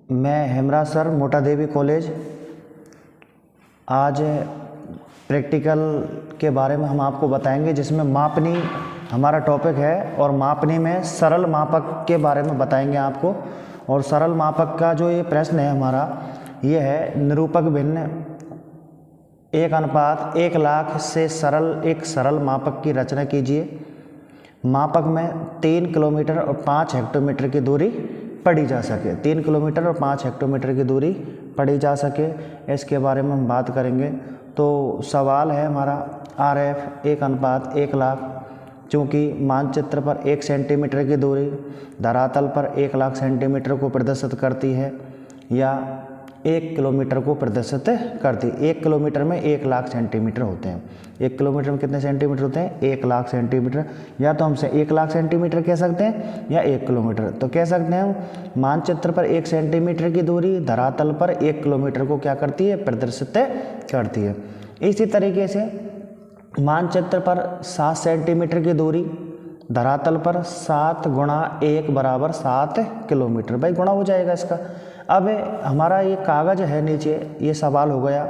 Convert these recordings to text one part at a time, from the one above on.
मैं हेमराज सर, मोटा देवी कॉलेज। आज प्रैक्टिकल के बारे में हम आपको बताएंगे, जिसमें मापनी हमारा टॉपिक है और मापनी में सरल मापक के बारे में बताएंगे आपको। और सरल मापक का जो ये प्रश्न है हमारा, ये है निरूपक भिन्न 1:1,00,000 से एक सरल मापक की रचना कीजिए। मापक में 3 किलोमीटर और 5 हेक्टोमीटर की दूरी पढ़ी जा सके। 3 किलोमीटर और 5 हेक्टोमीटर की दूरी पढ़ी जा सके, इसके बारे में हम बात करेंगे। तो सवाल है हमारा RF 1:1,00,000। चूँकि मानचित्र पर 1 सेंटीमीटर की दूरी धरातल पर 1,00,000 सेंटीमीटर को प्रदर्शित करती है या 1 किलोमीटर को प्रदर्शित करती है। 1 किलोमीटर में 1,00,000 सेंटीमीटर होते हैं। 1 किलोमीटर में कितने सेंटीमीटर होते हैं? 1,00,000 सेंटीमीटर। या तो हमसे 1,00,000 सेंटीमीटर कह सकते हैं या 1 किलोमीटर। तो कह सकते हैं हम मानचित्र पर 1 सेंटीमीटर की दूरी धरातल पर 1 किलोमीटर को क्या करती है? प्रदर्शित करती है। इसी तरीके से मानचित्र पर 7 सेंटीमीटर की दूरी धरातल पर 7 × 1 = 7 किलोमीटर। भाई गुणा हो जाएगा इसका। अब हमारा ये कागज़ है नीचे, ये सवाल हो गया,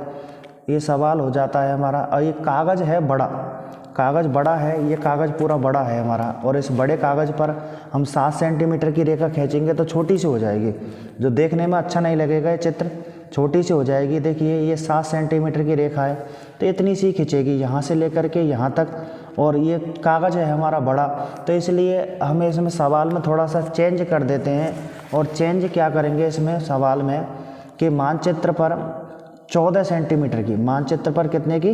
ये सवाल हो जाता है हमारा। और ये कागज़ है बड़ा, कागज़ बड़ा है, ये कागज़ पूरा बड़ा है हमारा। और इस बड़े कागज़ पर हम 7 सेंटीमीटर की रेखा खींचेंगे तो छोटी सी हो जाएगी, जो देखने में अच्छा नहीं लगेगा। ये चित्र छोटी सी हो जाएगी। देखिए ये 7 सेंटीमीटर की रेखा है, तो इतनी सी खींचेगी यहाँ से लेकर के यहाँ तक। और ये कागज़ है हमारा बड़ा, तो इसलिए हमें इसमें सवाल में थोड़ा सा चेंज कर देते हैं। और चेंज क्या करेंगे इसमें सवाल में कि मानचित्र पर 14 सेंटीमीटर की, मानचित्र पर कितने की?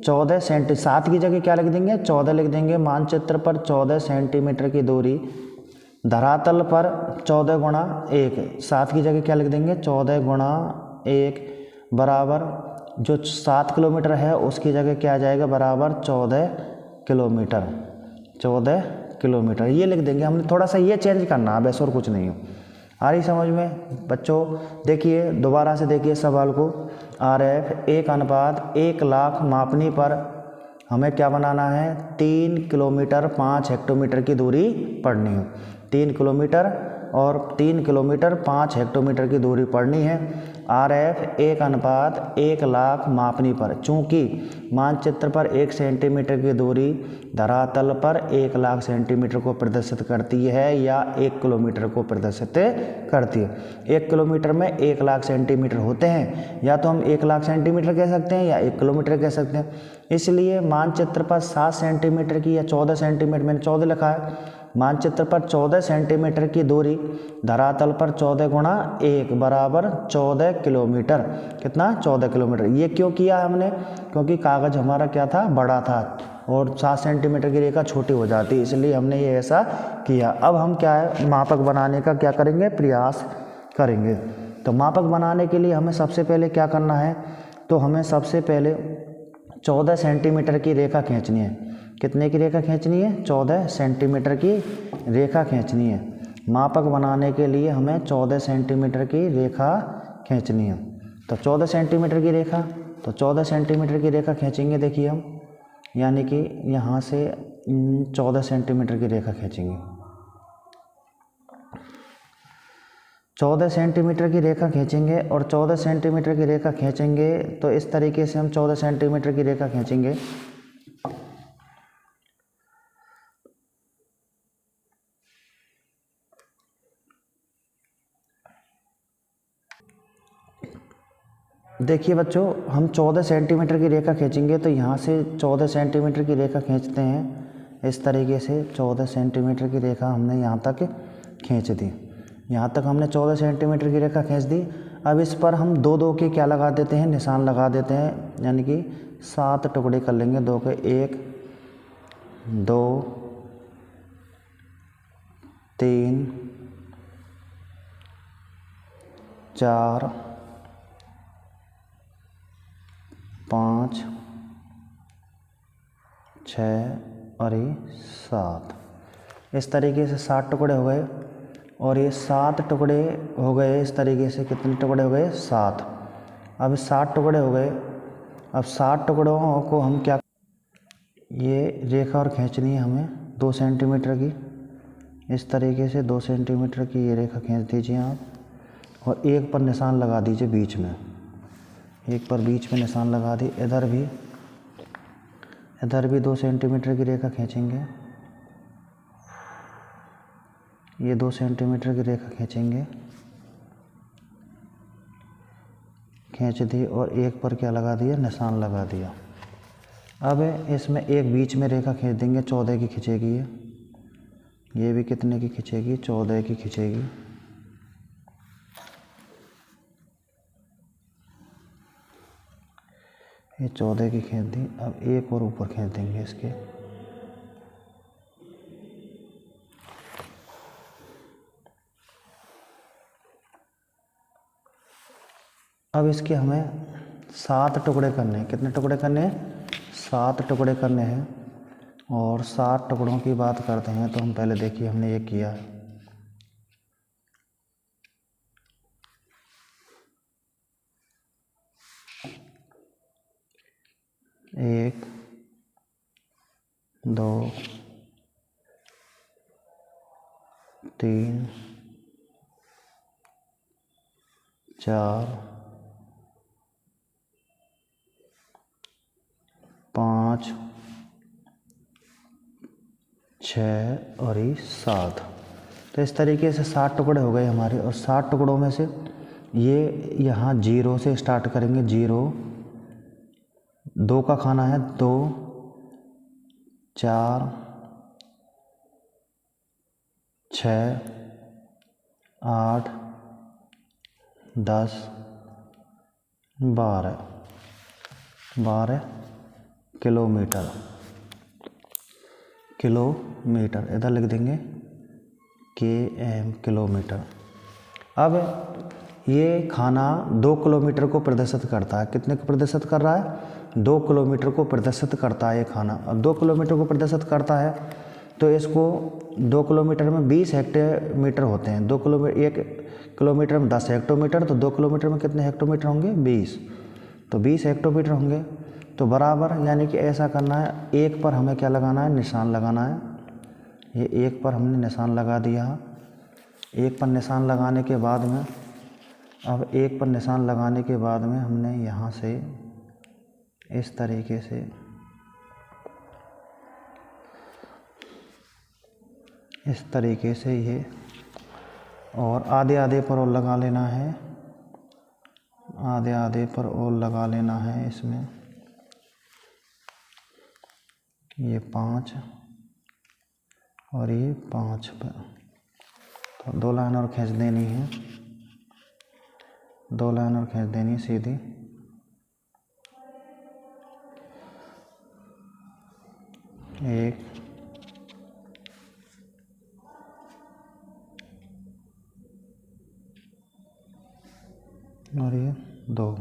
14 सेंटी, 7 की जगह क्या लिख देंगे? 14 लिख देंगे। मानचित्र पर 14 सेंटीमीटर की दूरी धरातल पर 14 × 1, 7 की जगह क्या लिख देंगे? 14 × 1 बराबर जो 7 किलोमीटर है उसकी जगह क्या आ जाएगा? बराबर 14 किलोमीटर। 14 किलोमीटर ये लिख देंगे। हमने थोड़ा सा ये चेंज करना है, बस और कुछ नहीं हो। आ रही समझ में बच्चों? देखिए दोबारा से देखिए सवाल को। RF 1:1,00,000 मापनी पर हमें क्या बनाना है? 3 किलोमीटर 5 हेक्टोमीटर की दूरी पढ़नी है। 3 किलोमीटर और 3 किलोमीटर 5 हेक्टोमीटर की दूरी पढ़नी है। RF 1:1,00,000 मापनी पर, चूँकि मानचित्र पर 1 सेंटीमीटर की दूरी धरातल पर 1,00,000 सेंटीमीटर को प्रदर्शित करती है या 1 किलोमीटर को प्रदर्शित करती है। 1 किलोमीटर में 1,00,000 सेंटीमीटर होते हैं, या तो हम 1,00,000 सेंटीमीटर कह सकते हैं या 1 किलोमीटर कह सकते हैं। इसलिए मानचित्र पर 7 सेंटीमीटर की या 14 सेंटीमीटर, मैंने 14 लिखा है। मानचित्र पर 14 सेंटीमीटर की दूरी धरातल पर 14 × 1 बराबर 14 किलोमीटर। कितना? 14 किलोमीटर। ये क्यों किया हमने? क्योंकि कागज़ हमारा क्या था? बड़ा था और 7 सेंटीमीटर की रेखा छोटी हो जाती, इसलिए हमने ये ऐसा किया। अब हम क्या है, मापक बनाने का क्या करेंगे? प्रयास करेंगे। तो मापक बनाने के लिए हमें सबसे पहले क्या करना है? तो हमें सबसे पहले 14 सेंटीमीटर की रेखा खींचनी है। कितने की रेखा खींचनी है? 14 सेंटीमीटर की रेखा खींचनी है। मापक बनाने के लिए हमें 14 सेंटीमीटर की रेखा खींचनी है। तो 14 सेंटीमीटर की रेखा, तो 14 सेंटीमीटर की रेखा खींचेंगे। देखिए हम, यानी कि यहाँ से 14 सेंटीमीटर की रेखा खींचेंगे। 14 सेंटीमीटर की रेखा खींचेंगे और 14 सेंटीमीटर की रेखा खींचेंगे तो इस तरीके से हम 14 सेंटीमीटर की रेखा खींचेंगे। देखिए बच्चों, हम 14 सेंटीमीटर की रेखा खींचेंगे तो यहाँ से 14 सेंटीमीटर की रेखा खींचते हैं इस तरीके से। 14 सेंटीमीटर की रेखा हमने यहाँ तक खींच दी। यहाँ तक हमने 14 सेंटीमीटर की रेखा खींच दी। अब इस पर हम 2-2 के क्या लगा देते हैं? निशान लगा देते हैं, यानी कि 7 टुकड़े कर लेंगे। 2 के 1 2 3 4 5 6 और ये 7। इस तरीके से 7 टुकड़े हो गए। और ये 7 टुकड़े हो गए इस तरीके से। कितने टुकड़े हो गए? 7। अब 7 टुकड़े हो गए। अब 7 टुकड़ों को हम क्या, ये रेखा और खींचनी है हमें 2 सेंटीमीटर की। इस तरीके से 2 सेंटीमीटर की ये रेखा खींच दीजिए आप। और एक पर निशान लगा दीजिए बीच में, एक पर बीच में निशान लगा दी। इधर भी 2 सेंटीमीटर की रेखा खींचेंगे, ये 2 सेंटीमीटर की रेखा खींचेंगे, खींच दी और एक पर क्या लगा दिया, निशान लगा दिया। अब इसमें एक बीच में रेखा खींच देंगे, 14 की खींचेगी ये भी कितने की खींचेगी, 14 की खींचेगी। ये 14 की खींच दी। अब एक और ऊपर खींच देंगे इसके, अब इसके हमें 7 टुकड़े करने हैं। कितने टुकड़े करने हैं, 7 टुकड़े करने हैं। और 7 टुकड़ों की बात करते हैं तो हम पहले देखिए हमने ये किया है, 1 2 3 4 5 6 और ये 7। तो इस तरीके से 7 टुकड़े हो गए हमारे। और 7 टुकड़ों में से ये यहाँ 0 से स्टार्ट करेंगे, 0 2 का खाना है, 2 4 6 8 10 12 किलोमीटर। इधर लिख देंगे km, किलोमीटर। अब ये खाना 2 किलोमीटर को प्रदर्शित करता है। कितने को प्रदर्शित कर रहा है, 2 किलोमीटर को प्रदर्शित करता है ये खाना। अब 2 किलोमीटर को प्रदर्शित करता है तो इसको 2 किलोमीटर में 20 हेक्टोमीटर होते हैं। 1 किलोमीटर में 10 हेक्टोमीटर, तो 2 किलोमीटर में कितने हेक्टोमीटर होंगे, 20। तो 20 हेक्टोमीटर होंगे। तो बराबर, यानी कि ऐसा करना है, एक पर हमें क्या लगाना है, निशान लगाना है। ये एक पर हमने निशान लगा दिया। एक पर निशान लगाने के बाद में, अब एक पर निशान लगाने के बाद में हमने यहाँ से इस तरीके से ये, और आधे आधे पर और लगा लेना है, आधे आधे पर और लगा लेना है इसमें। ये 5 और ये 5 पर, तो 2 लाइन और खींच देनी है, 2 लाइन और खींच देनी सीधी। एक, और ये 2।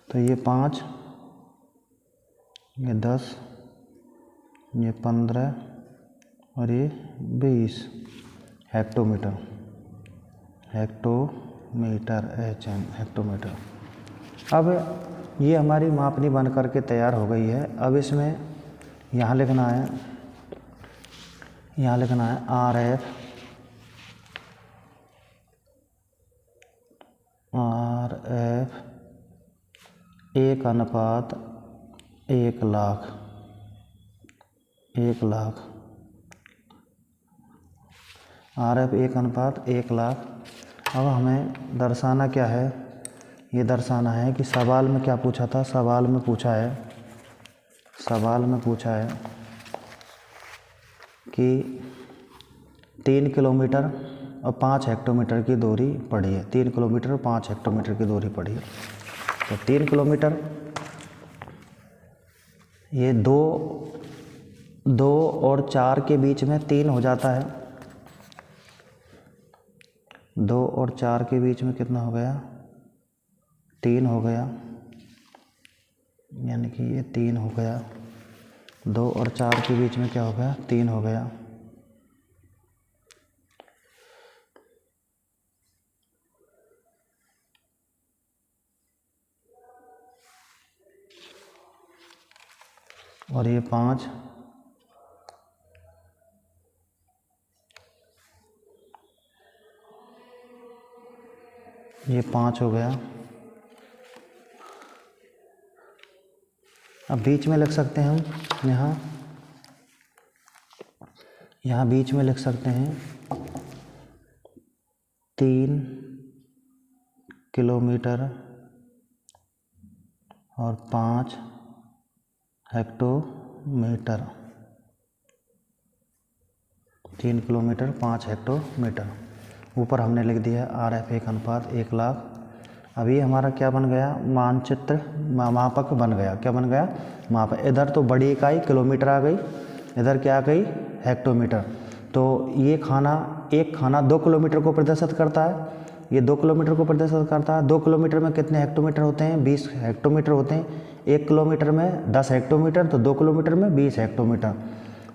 तो ये 5, ये 10, ये 15 और ये 20 हेक्टोमीटर, हेक्टोमीटर। अब ये हमारी मापनी बन करके तैयार हो गई है। अब इसमें यहाँ लिखना है, RF 1:1,00,000, 1,00,000। RF 1:1,00,000। अब हमें दर्शाना क्या है, ये दर्शाना है कि सवाल में क्या पूछा था, सवाल में पूछा है कि 3 किलोमीटर और 5 हेक्टोमीटर की दूरी पड़ी है। 3 किलोमीटर और 5 हेक्टोमीटर की दूरी पड़ी है। तो 3 किलोमीटर, ये 2 और 4 के बीच में 3 हो जाता है। 2 और 4 के बीच में कितना हो गया, 3 हो गया, यानी कि ये 3 हो गया। 2 और 4 के बीच में क्या हो गया, 3 हो गया। और ये 5, ये 5 हो गया। अब बीच में लिख सकते हैं हम, यहाँ बीच में लिख सकते हैं 3 किलोमीटर और 5 हेक्टोमीटर। 3 kilometre 5 hectometre. ऊपर हमने लिख दिया RF 1:1,00,000। अभी हमारा क्या बन गया, मानचित्र मापक बन गया। क्या बन गया, मापक। इधर तो बड़ी इकाई किलोमीटर आ गई, इधर क्या आ गई, हेक्टोमीटर। तो ये एक खाना 2 किलोमीटर को प्रदर्शित करता है, ये 2 किलोमीटर को प्रदर्शित करता है। 2 किलोमीटर में कितने हेक्टोमीटर होते हैं, 20 हेक्टोमीटर होते हैं। 1 किलोमीटर में 10 हेक्टोमीटर, तो 2 किलोमीटर में 20 हेक्टोमीटर।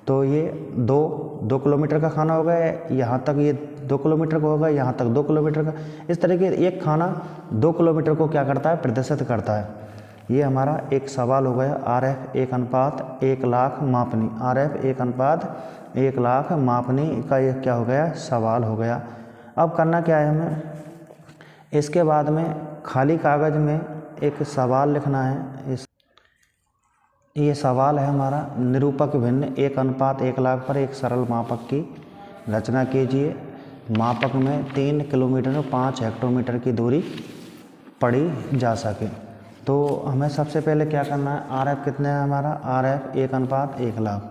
तो ये 2 किलोमीटर का खाना होगा, यहाँ तक ये 2 किलोमीटर का होगा, यहाँ तक 2 किलोमीटर का। इस तरह के एक खाना 2 किलोमीटर को क्या करता है, प्रदर्शित करता है। ये हमारा एक सवाल हो गया, RF 1:1,00,000 मापनी। RF 1:1,00,000 मापनी का ये क्या हो गया, सवाल हो गया। अब करना क्या है हमें, इसके बाद में खाली कागज़ में एक सवाल लिखना है। ये सवाल है हमारा, निरूपक भिन्न 1:1,00,000 पर एक सरल मापक की रचना कीजिए। मापक में 3 किलोमीटर और 5 हेक्टोमीटर की दूरी पढ़ी जा सके। तो हमें सबसे पहले क्या करना है, RF कितने है हमारा, RF 1:1,00,000।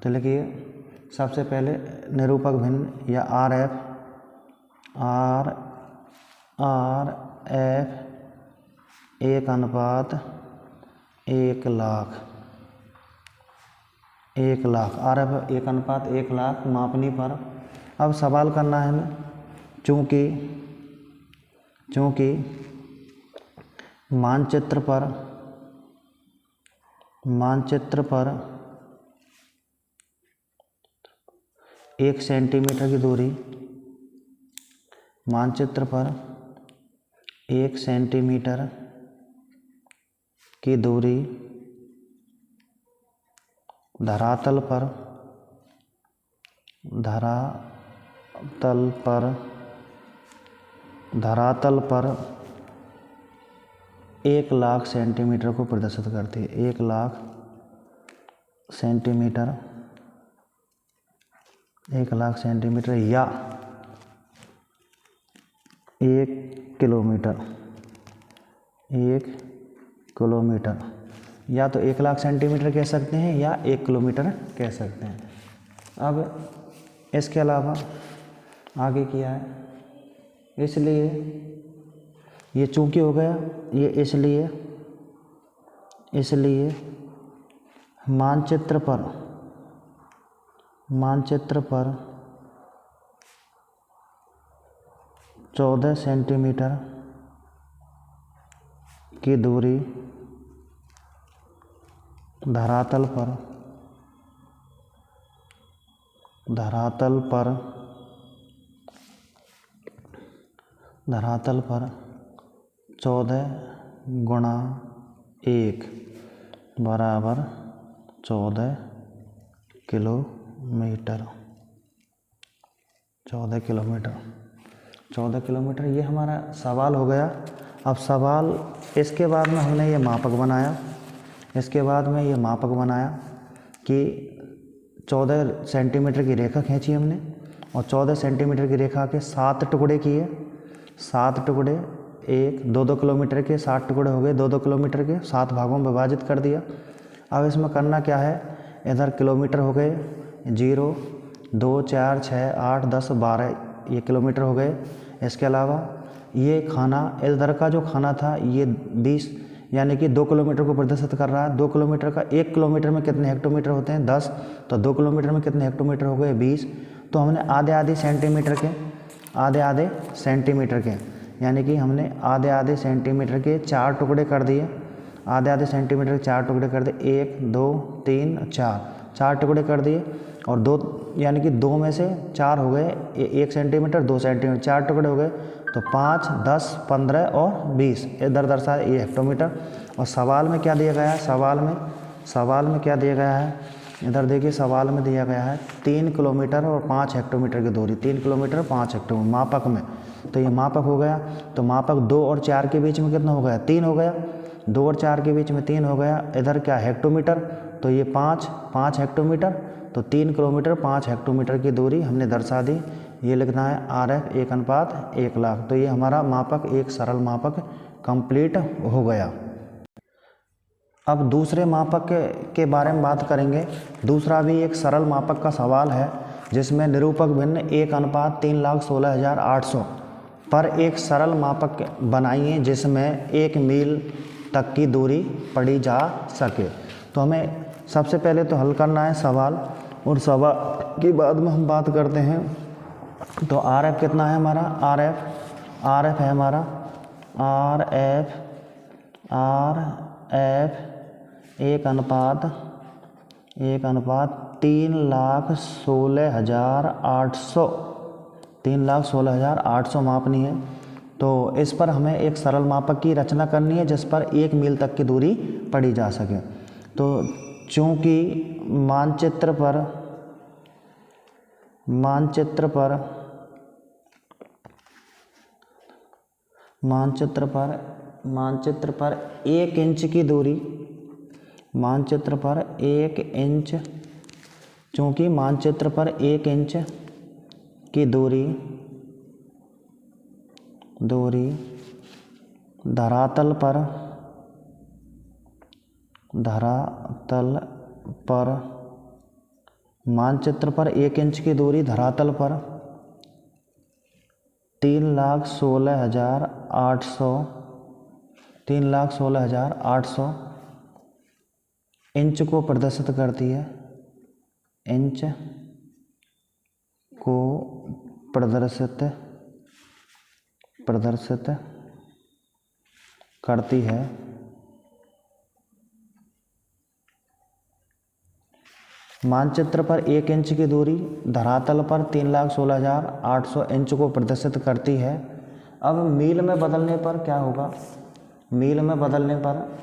तो लिखिए सबसे पहले निरूपक भिन्न या RF 1:1,00,000 RF 1:1,00,000 मापनी पर। अब सवाल करना है हमें, चूँकि मानचित्र पर 1 सेंटीमीटर की दूरी, मानचित्र पर 1 सेंटीमीटर की दूरी धरातल पर 1,00,000 सेंटीमीटर को प्रदर्शित करती है। 1,00,000 सेंटीमीटर, 1,00,000 सेंटीमीटर या 1 किलोमीटर, या तो 1,00,000 सेंटीमीटर कह सकते हैं या 1 किलोमीटर कह सकते हैं। अब इसके अलावा आगे किया है, इसलिए ये चूँकि हो गया, ये इसलिए मानचित्र पर 14 सेंटीमीटर की दूरी धरातल पर 14 गुणा 1 बराबर 14 किलोमीटर। 14 किलोमीटर ये हमारा सवाल हो गया। अब सवाल, इसके बाद में हमने ये मापक बनाया। कि 14 सेंटीमीटर की रेखा खींची हमने और 14 सेंटीमीटर की रेखा के 7 टुकड़े किए। 7 टुकड़े, 2-2 किलोमीटर के 7 टुकड़े हो गए, 2-2 किलोमीटर के 7 भागों में विभाजित कर दिया। अब इसमें करना क्या है, इधर किलोमीटर हो गए 0, 2, 4, 6, 8, 10, 12 ये किलोमीटर हो गए। इसके अलावा ये खाना, इधर का जो खाना था ये 20 यानी कि 2 किलोमीटर को प्रदर्शित कर रहा है। 2 किलोमीटर का, 1 किलोमीटर में कितने हेक्टोमीटर होते हैं, 10। तो 2 किलोमीटर में कितने हेक्टोमीटर हो गए, 20। तो हमने आधे सेंटीमीटर के यानी कि हमने आधे सेंटीमीटर के 4 टुकड़े कर दिए। आधे सेंटीमीटर के 4 टुकड़े कर दिए, 1, 2, 3, 4 टुकड़े कर दिए। और 2 यानी कि 2 में से 4 हो गए, 1 सेंटीमीटर 2 सेंटीमीटर, 4 टुकड़े हो गए। तो 5, 10, 15 और 20 इधर दर्शाए ये हेक्टोमीटर। और सवाल में क्या दिया गया है, सवाल में क्या दिया गया है, इधर देखिए सवाल में दिया गया है 3 किलोमीटर और 5 हेक्टोमीटर की दूरी, 3 किलोमीटर 5 हेक्टोमीटर मापक में, तो ये मापक हो गया। तो मापक 2 और 4 के बीच में कितना हो गया, 3 हो गया, 2 और 4 के बीच में 3 हो गया। इधर क्या हेक्टोमीटर, तो ये 5 हेक्टोमीटर, तो 3 किलोमीटर 5 हेक्टोमीटर की दूरी हमने दर्शा दी। ये लिखना है RF 1:1 लाख। तो ये हमारा मापक, एक सरल मापक कंप्लीट हो गया। अब दूसरे मापक के बारे में बात करेंगे। दूसरा भी एक सरल मापक का सवाल है जिसमें निरूपक भिन्न 1:3,16,800 पर एक सरल मापक बनाइए जिसमें 1 मील तक की दूरी पढ़ी जा सके। तो हमें सबसे पहले तो हल करना है सवाल, और सवाल के बाद में हम बात करते हैं। तो RF कितना है हमारा, RF है हमारा RF 1:3,16,800, 3,16,800 मापनी है। तो इस पर हमें एक सरल मापक की रचना करनी है जिस पर 1 मील तक की दूरी पढ़ी जा सके। तो चूँकि मानचित्र पर 1 इंच की दूरी, मानचित्र पर 1 इंच, चूँकि मानचित्र पर 1 इंच की दूरी धरातल पर मानचित्र पर 1 इंच की दूरी धरातल पर 3,16,800 इंच को प्रदर्शित करती है, इंच को प्रदर्शित करती है। मानचित्र पर 1 इंच की दूरी धरातल पर 3,16,800 इंच को प्रदर्शित करती है। अब मील में बदलने पर क्या होगा, मील में बदलने पर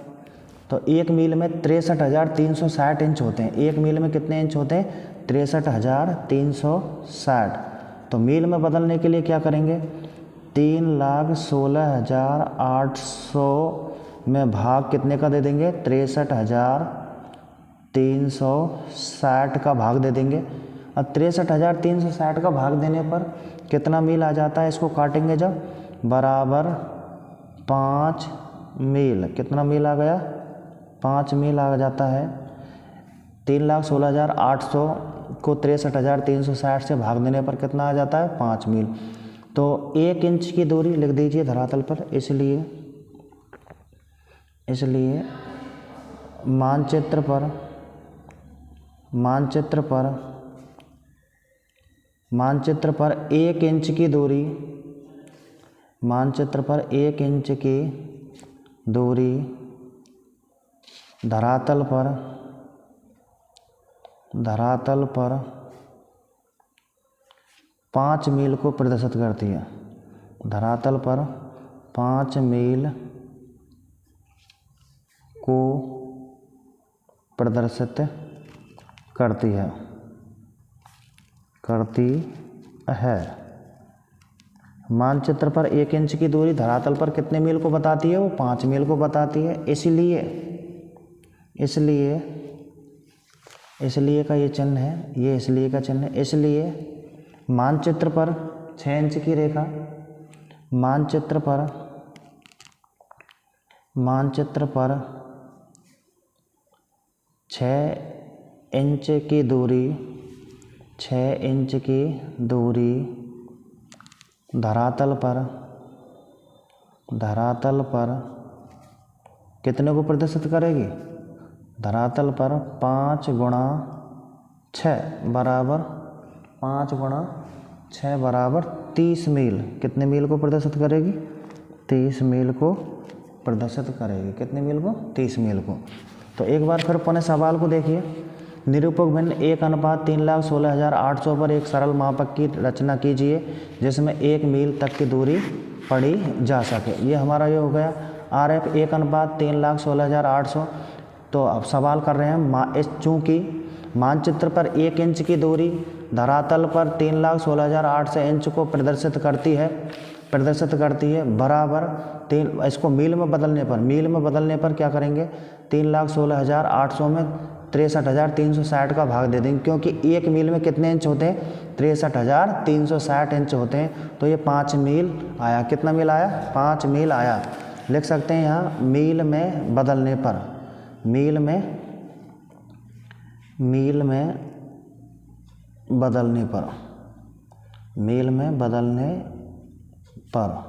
तो 1 मील में 63,360 इंच होते हैं। 1 मील में कितने इंच होते हैं, 63,360। तो मील में बदलने के लिए क्या करेंगे, 3,16,800 में भाग कितने का दे देंगे, 63,360 का भाग दे देंगे। अब 63,360 का भाग देने पर कितना मील आ जाता है, इसको काटेंगे जब, बराबर 5 मील। कितना मील आ गया, 5 मील आ जाता है। 3,16,800 को 63,360 से भाग देने पर कितना आ जाता है, 5 मील। तो 1 इंच की दूरी लिख दीजिए धरातल पर, इसलिए मानचित्र पर 1 इंच की दूरी, मानचित्र पर 1 इंच की दूरी धरातल पर 5 मील को प्रदर्शित करती है। धरातल पर 5 मील को प्रदर्शित करती है। मानचित्र पर 1 इंच की दूरी धरातल पर कितने मील को बताती है, वो 5 मील को बताती है। इसलिए का ये चिन्ह है, ये इसलिए का चिन्ह है। इसलिए मानचित्र पर 6 इंच की रेखा, मानचित्र पर 6 इंच की दूरी, 6 इंच की दूरी धरातल पर कितने को प्रदर्शित करेगी, धरातल पर 5 गुणा 6 बराबर 5 गुणा 6 बराबर 30 मील। कितने मील को प्रदर्शित करेगी, 30 मील को प्रदर्शित करेगी। कितने मील को, 30 मील को। तो एक बार फिर पुनः सवाल को देखिए। निरूपक भिन्न 1:3,16,800 पर एक सरल मापक की रचना कीजिए जिसमें 1 मील तक की दूरी पढ़ी जा सके। ये हमारा ये हो गया RF 1:3,16,800। तो अब सवाल कर रहे हैं चूँकि मानचित्र पर 1 इंच की दूरी धरातल पर 3,16,800 इंच को प्रदर्शित करती है बराबर इसको मील में बदलने पर क्या करेंगे, 3,16,800 में 63,360 का भाग दे देंगे, क्योंकि 1 मील में कितने इंच होते हैं, 63,360 इंच होते हैं। तो ये 5 मील आया। कितना मील आया, 5 मील आया। लिख सकते हैं यहाँ मील में बदलने पर, मील में बदलने पर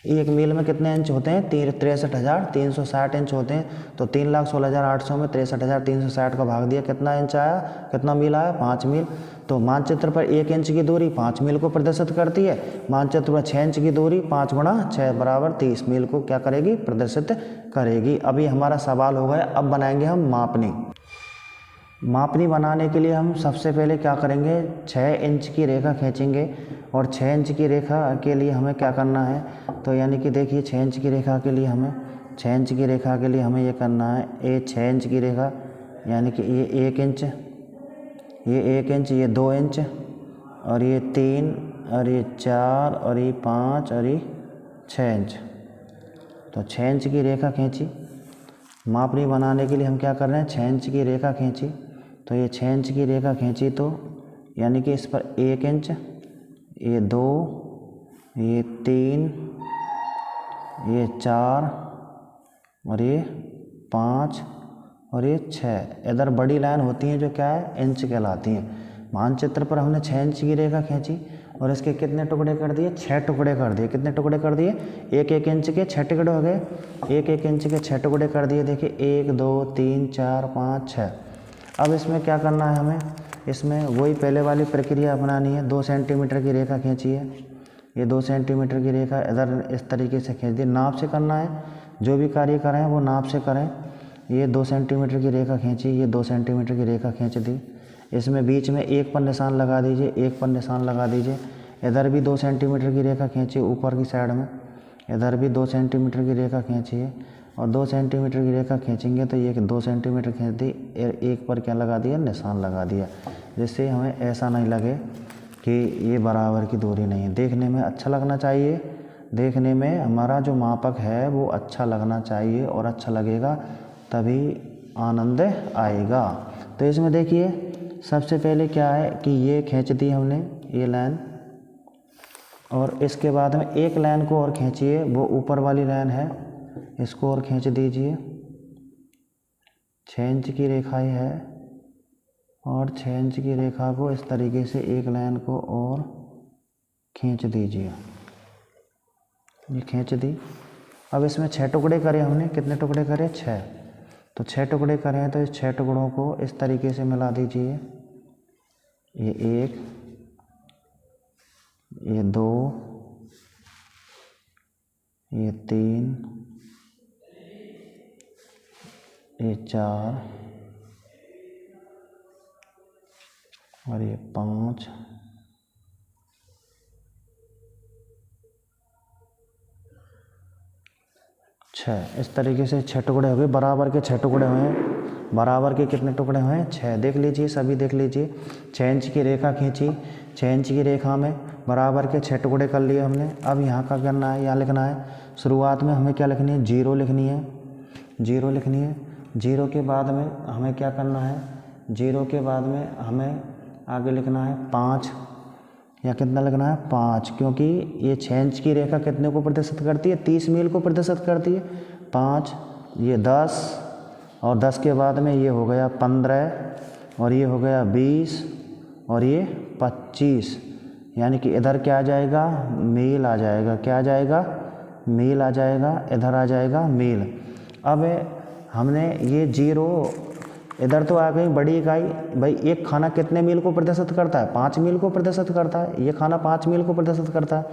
1 मील में कितने इंच होते हैं, 63,360 इंच होते हैं। तो 3,16,800 में 63,360 का भाग दिया, कितना इंच आया, कितना मील आया, 5 मील। तो मानचित्र पर 1 इंच की दूरी 5 मील को प्रदर्शित करती है। मानचित्र पर 6 इंच की दूरी 5 × 6 बराबर 30 मील को क्या करेगी, प्रदर्शित करेगी। अभी हमारा सवाल हो गया, अब बनाएंगे हम मापनी बनाने के लिए हम सबसे पहले क्या करेंगे, 6 इंच की रेखा खींचेंगे। और 6 इंच की रेखा के लिए हमें क्या करना है, तो यानी कि देखिए 6 इंच की रेखा के लिए हमें ये करना है, ये 6 इंच की रेखा यानी कि ये 1 इंच, ये 2 इंच और ये 3 और ये 4 और ये 5 और ये 6 इंच। तो 6 इंच की रेखा खींची। मापनी बनाने के लिए हम क्या कर रहे हैं, 6 इंच की रेखा खींची। तो ये 6 इंच की रेखा खींची, तो यानी कि इस पर 1 इंच, ये 2, ये 3, ये 4 और ये 5 और ये 6। इधर बड़ी लाइन होती हैं जो क्या है, इंच कहलाती हैं। मानचित्र पर हमने 6 इंच की रेखा खींची और इसके कितने टुकड़े कर दिए, 6 टुकड़े कर दिए। कितने टुकड़े कर दिए, 1-1 इंच के 6 टुकड़े हो गए। 1-1 इंच के 6 टुकड़े कर दिए। देखिए 1, 2, 3, 4, 5, 6। अब इसमें क्या करना है हमें, इसमें वही पहले वाली प्रक्रिया अपनानी है। 2 सेंटीमीटर की रेखा खींची है, ये 2 सेंटीमीटर की रेखा इधर इस तरीके से खींच दी। नाप से करना है, जो भी कार्य करें वो नाप से करें। ये 2 सेंटीमीटर की रेखा खींची, ये 2 सेंटीमीटर की रेखा खींच दी। इसमें बीच में 1 पर निशान लगा दीजिए, 1 पर निशान लगा दीजिए। इधर भी 2 सेंटीमीटर की रेखा खींची ऊपर की साइड में, इधर भी 2 सेंटीमीटर की रेखा खींचिए और 2 सेंटीमीटर की रेखा खींचेंगे तो ये 2 सेंटीमीटर खींच दी, 1 पर क्या लगा दिया, निशान लगा दिया, जिससे हमें ऐसा नहीं लगे कि ये बराबर की दूरी नहीं है। देखने में अच्छा लगना चाहिए, देखने में हमारा जो मापक है वो अच्छा लगना चाहिए और अच्छा लगेगा तभी आनंद आएगा। तो इसमें देखिए सबसे पहले क्या है कि ये खींच दी हमने ये लाइन, और इसके बाद में एक लाइन को और खींचिए, वो ऊपर वाली लाइन है, इसको और खींच दीजिए। 6 इंच की रेखा ही है और 6 इंच की रेखा को इस तरीके से एक लाइन को और खींच दीजिए। ये खींच दी। अब इसमें 6 टुकड़े करे हमने, कितने टुकड़े करे, 6। तो 6 टुकड़े करे हैं तो इस 6 टुकड़ों को इस तरीके से मिला दीजिए। ये 1, ये 2, ये 3, ये 4 और ये 5, 6। इस तरीके से 6 टुकड़े हो गए। बराबर के 6 टुकड़े हुए हैं। बराबर के कितने टुकड़े हुए हैं, 6। देख लीजिए, सभी देख लीजिए। 6 इंच की रेखा खींची, 6 इंच की रेखा में बराबर के 6 टुकड़े कर लिए हमने। अब यहाँ का करना है, यहाँ लिखना है। शुरुआत में हमें क्या लिखनी है, 0 लिखनी है, 0 लिखनी है। 0 के बाद में हमें क्या करना है, 0 के बाद में हमें आगे लिखना है 5, या कितना लिखना है, 5, क्योंकि ये 6 इंच की रेखा कितने को प्रदर्शित करती है, 30 मील को प्रदर्शित करती है। 5, ये 10 और 10 के बाद में ये हो गया 15 और ये हो गया 20 और ये 25, यानी कि इधर क्या आ जाएगा, मील आ जाएगा। क्या आ जाएगा, मील आ जाएगा। इधर आ जाएगा मील। अब हमने ये 0 इधर तो आ गई बड़ी इकाई। भाई एक खाना कितने मील को प्रदर्शित करता है, 5 मील को प्रदर्शित करता है। ये खाना 5 मील को प्रदर्शित करता है।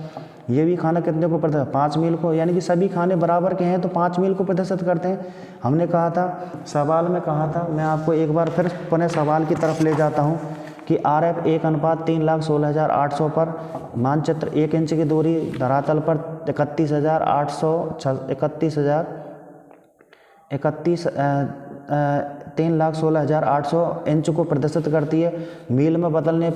ये भी खाना कितने को प्रदर्शित, 5 मील को, यानी कि सभी खाने बराबर के हैं तो 5 मील को प्रदर्शित करते हैं। हमने कहा था, सवाल में कहा था, मैं आपको एक बार फिर पुनः सवाल की तरफ ले जाता हूँ कि RF 1:3,16,800 पर मानचित्र 1 इंच की दूरी धरातल पर 31,360 3,16,800 इंच को प्रदर्शित करती है। मील में बदलने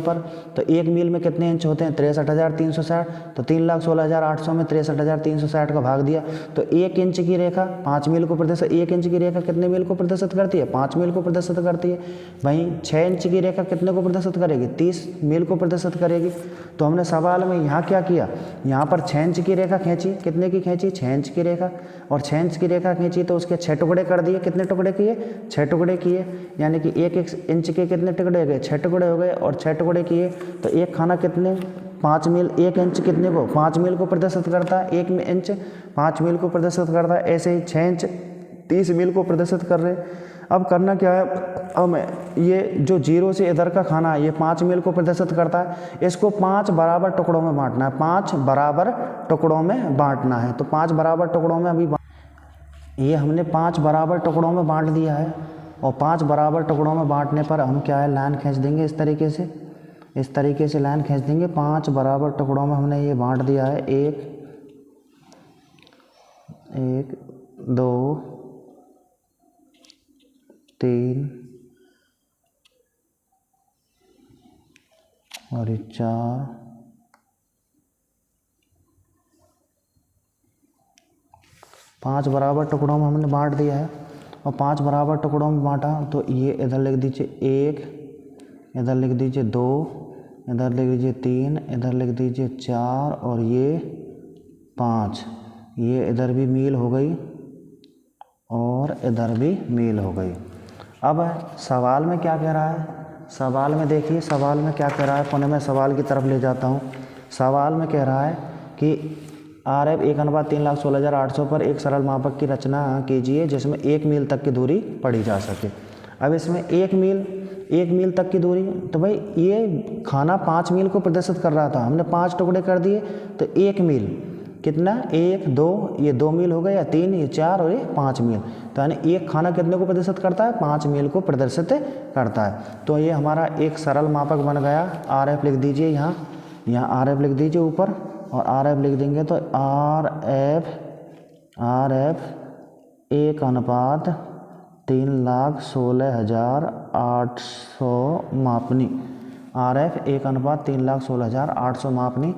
पर तो 1 मील में कितने इंच होते हैं? 63,360। तो 3,16,800 में 63,360 का भाग दिया तो 1 इंच की रेखा 5 मील को प्रदर्शित, 1 इंच की रेखा कितने मील को प्रदर्शित करती है? 5 मील को प्रदर्शित करती है। वहीं 6 इंच की रेखा कितने को प्रदर्शित करेगी? 30 मील को प्रदर्शित करेगी। तो हमने सवाल में यहाँ क्या किया, यहाँ पर 6 इंच की रेखा खींची, कितने की खींची? 6 इंच की रेखा, और 6 इंच की रेखा खींची तो उसके 6 टुकड़े कर दिए। कितने टुकड़े किए? 6 टुकड़े किए, यानी कि 1 इंच के कितने टुकड़े हो गए? 6 टुकड़े हो गए, और 6 टुकड़े किए तो एक खाना कितने? 5 मील। 1 इंच कितने को? 5 मील को प्रदर्शित करता है। 1 इंच 5 मील को प्रदर्शित करता है। ऐसे ही 6 इंच 30 मील को प्रदर्शित कर रहे। अब करना क्या है, अब ये जो 0 से इधर का खाना है ये 5 मील को प्रदर्शित करता है, इसको 5 बराबर टुकड़ों में बांटना है। 5 बराबर टुकड़ों में बांटना है। तो 5 बराबर टुकड़ों में अभी ये हमने 5 बराबर टुकड़ों में बांट दिया है, और 5 बराबर टुकड़ों में बांटने पर हम क्या है, लाइन खींच देंगे इस तरीके से लाइन खींच देंगे। 5 बराबर टुकड़ों में हमने ये बांट दिया है। 1 2 3 और 4 5 बराबर टुकड़ों में हमने बांट दिया है। और 5 बराबर टुकड़ों में बांटा तो ये इधर लिख दीजिए 1, इधर लिख दीजिए 2, इधर लिख दीजिए 3, इधर लिख दीजिए 4 और ये 5। ये इधर भी मील हो गई और इधर भी मील हो गई। अब सवाल में क्या कह रहा है, सवाल में देखिए सवाल में क्या कह रहा है। पुनः मैं सवाल की तरफ ले जाता हूँ। सवाल में कह रहा है कि RF 1/3,16,800 पर एक सरल मापक की रचना कीजिए जिसमें 1 मील तक की दूरी पढ़ी जा सके। अब इसमें 1 मील तक की दूरी, तो भाई ये खाना 5 मील को प्रदर्शित कर रहा था, हमने 5 टुकड़े कर दिए तो 1 मील कितना? 1 2, ये 2 मील हो गए, या 3, ये 4 और ये 5 मील। तो यानी एक खाना कितने को प्रदर्शित करता है? 5 मील को प्रदर्शित करता है। तो ये हमारा एक सरल मापक बन गया। RF लिख दीजिए, यहाँ RF लिख दीजिए ऊपर, और RF लिख देंगे तो RF 1/3,16,800 मापनी। RF 1/3,16,800 मापनी,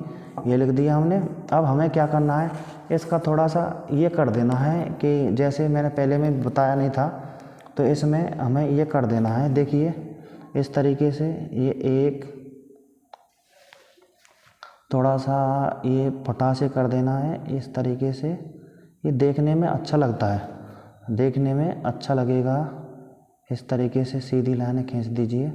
ये लिख दिया हमने। अब हमें क्या करना है, इसका थोड़ा सा ये कर देना है कि जैसे मैंने पहले में बताया नहीं था, तो इसमें हमें ये कर देना है। देखिए इस तरीके से ये एक थोड़ा सा ये फटा से कर देना है इस तरीके से। ये देखने में अच्छा लगता है, देखने में अच्छा लगेगा। इस तरीके से सीधी लाइनें खींच दीजिए।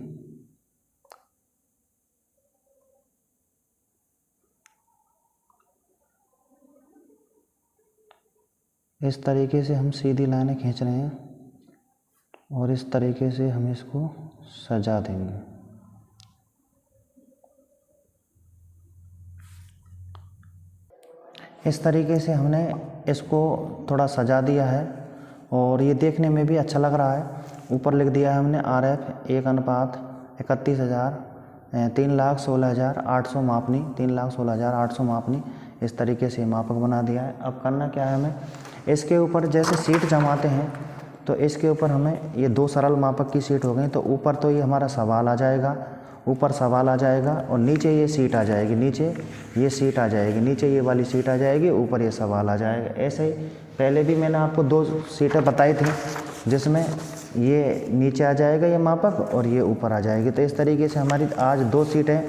इस तरीके से हम सीधी लाइनें खींच रहे हैं, और इस तरीके से हम इसको सजा देंगे। इस तरीके से हमने इसको थोड़ा सजा दिया है, और ये देखने में भी अच्छा लग रहा है। ऊपर लिख दिया है हमने RF 3,16,800 मापनी, 3,16,800 मापनी। इस तरीके से मापक बना दिया है। अब करना क्या है हमें, इसके ऊपर जैसे सीट जमाते हैं तो इसके ऊपर हमें ये 2 सरल मापक की सीट हो गई। तो ऊपर तो ये हमारा सवाल आ जाएगा, ऊपर सवाल आ जाएगा, और नीचे ये सीट आ जाएगी, नीचे ये सीट आ जाएगी, नीचे ये वाली सीट आ जाएगी, ऊपर ये सवाल आ जाएगा। ऐसे ही पहले भी मैंने आपको 2 सीटें बताई थी, जिसमें ये नीचे आ जाएगा ये मापक, और ये ऊपर आ जाएगी। तो इस तरीके से हमारी आज 2 सीटें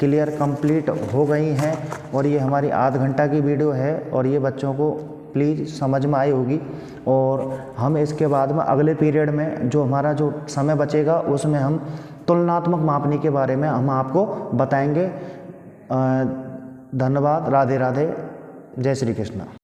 क्लियर कंप्लीट हो गई हैं, और ये हमारी आध घंटा की वीडियो है, और ये बच्चों को प्लीज़ समझ में आई होगी। और हम इसके बाद में अगले पीरियड में जो हमारा जो समय बचेगा उसमें हम तुलनात्मक मापनी के बारे में हम आपको बताएंगे। धन्यवाद। राधे राधे। जय श्री कृष्ण।